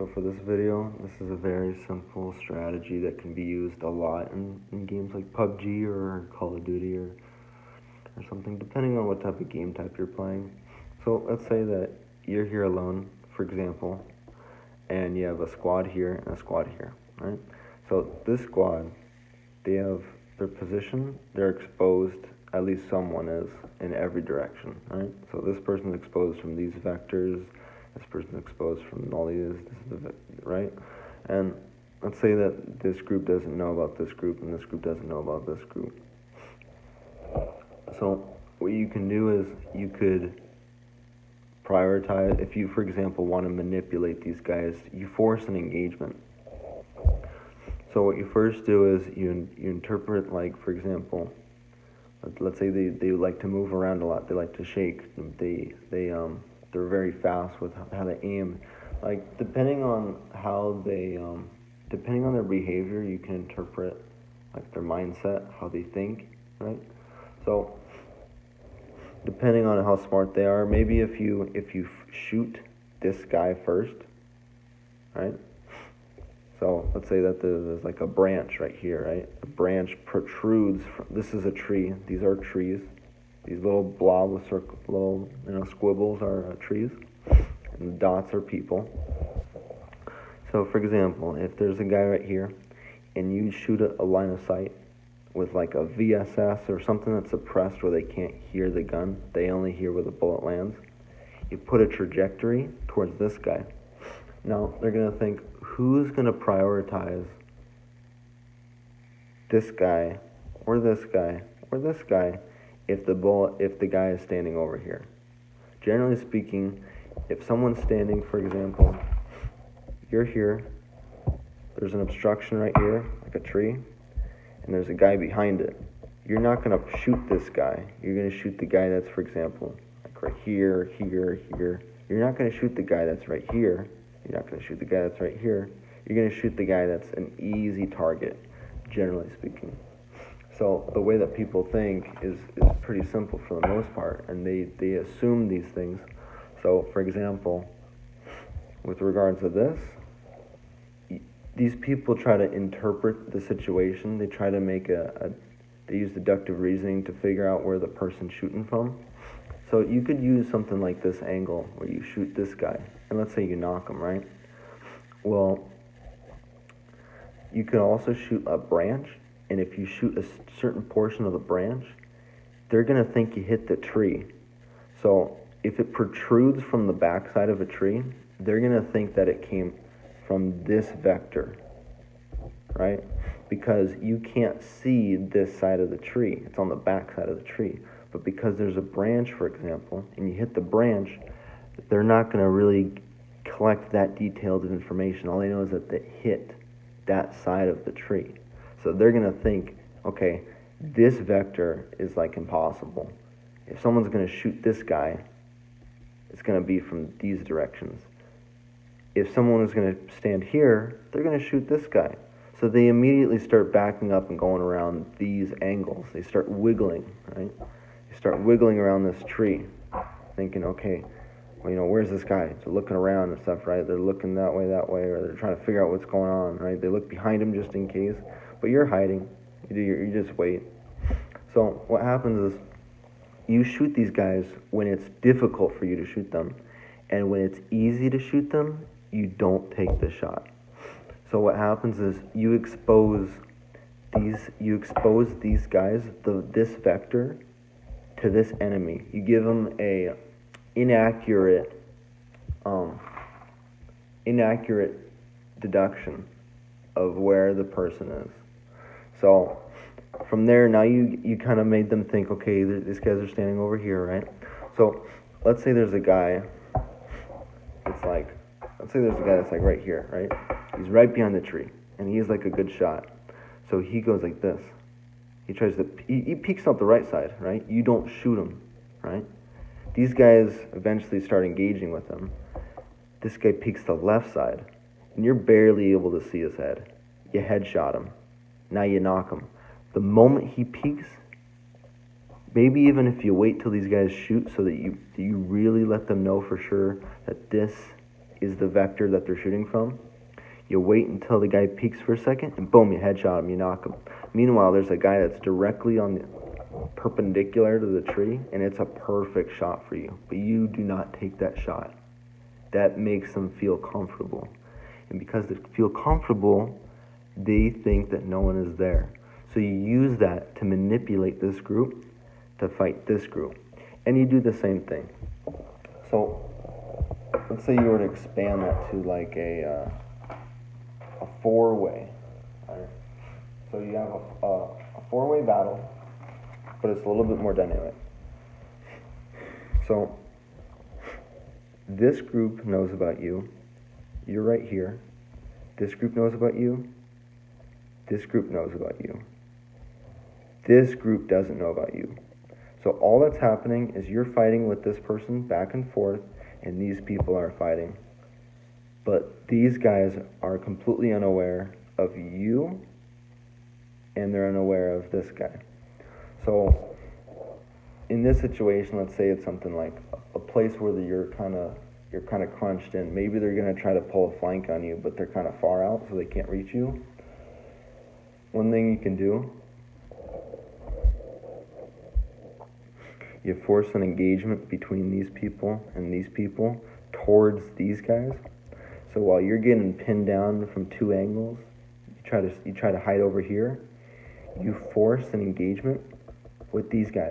So for this video, this is a very simple strategy that can be used a lot in games like Pubg or Call of Duty or something, depending on what type of game type you're playing. So let's say that you're here alone, for example, and you have a squad here and a squad here, right? So this squad, they have their position, they're exposed, at least someone is, in every direction, right? So this person's exposed from these vectors, this person's exposed from all these, right? And let's say that this group doesn't know about this group and this group doesn't know about this group. So what you can do is you could prioritize, if you, for example, want to manipulate these guys, you force an engagement. So what you first do is you interpret, like, for example, let's say they like to move around a lot, they like to shake, they're very fast with how they aim. Like, depending on how they, depending on their behavior, you can interpret, like, their mindset, how they think, right? So, depending on how smart they are, maybe if you shoot this guy first, right? So let's say that there's like a branch right here, right? The branch protrudes from, this is a tree. These are trees. These little blobs, little squibbles are trees, and the dots are people. So for example, if there's a guy right here, and you shoot a line of sight with like a VSS or something that's suppressed where they can't hear the gun, they only hear where the bullet lands. You put a trajectory towards this guy. Now they're gonna think, who's gonna prioritize this guy or this guy or this guy if the guy is standing over here? Generally speaking, if someone's standing, for example, you're here, there's an obstruction right here, like a tree, and there's a guy behind it. You're not gonna shoot this guy. You're gonna shoot the guy that's, for example, like right here, here, here. You're not gonna shoot the guy that's right here. You're not going to shoot the guy that's right here. You're going to shoot the guy that's an easy target, generally speaking. So the way that people think is pretty simple for the most part, and they assume these things. So, for example, with regards to this, these people try to interpret the situation. They try to make they use deductive reasoning to figure out where the person's shooting from. So you could use something like this angle where you shoot this guy, and let's say you knock him, right? Well, you could also shoot a branch, and if you shoot a certain portion of the branch, they're going to think you hit the tree. So if it protrudes from the backside of a tree, they're going to think that it came from this vector, right? Because you can't see this side of the tree. It's on the back side of the tree. But because there's a branch, for example, and you hit the branch, they're not going to really collect that detailed information. All they know is that they hit that side of the tree. So they're going to think, okay, this vector is like impossible. If someone's going to shoot this guy, it's going to be from these directions. If someone is going to stand here, they're going to shoot this guy. So they immediately start backing up and going around these angles. They start wiggling, right? They start wiggling around this tree, thinking, okay, well, where's this guy? They're looking around and stuff, right? They're looking that way, or they're trying to figure out what's going on, right? They look behind him just in case, but you're hiding. You just wait. So what happens is you shoot these guys when it's difficult for you to shoot them, and when it's easy to shoot them, you don't take the shot. So what happens is you expose these guys, this vector, to this enemy. You give them a inaccurate deduction of where the person is. So from there, now you kind of made them think, okay, these guys are standing over here, right? So let's say there's a guy that's like right here, right? He's right behind the tree, and he's like a good shot. So he goes like this. He peeks out the right side, right? You don't shoot him, right? These guys eventually start engaging with him. This guy peeks the left side, and you're barely able to see his head. You headshot him. Now you knock him. The moment he peeks, maybe even if you wait till these guys shoot so that you really let them know for sure that this is the vector that they're shooting from. You wait until the guy peeks for a second, and boom, you headshot him, you knock him. Meanwhile, there's a guy that's directly on the perpendicular to the tree, and it's a perfect shot for you. But you do not take that shot. That makes them feel comfortable. And because they feel comfortable, they think that no one is there. So you use that to manipulate this group to fight this group. And you do the same thing. So let's say you were to expand that to like a four-way. Right? So you have a four-way battle, but it's a little bit more dynamic. So this group knows about you. You're right here. This group knows about you. This group knows about you. This group doesn't know about you. So all that's happening is you're fighting with this person back and forth, and these people are fighting. But these guys are completely unaware of you, and they're unaware of this guy. So in this situation, let's say it's something like a place where you're kind of crunched in. Maybe they're going to try to pull a flank on you, but they're kind of far out, so they can't reach you. One thing you can do, you force an engagement between these people and these people towards these guys. So while you're getting pinned down from two angles, you try to hide over here. You force an engagement with these guys.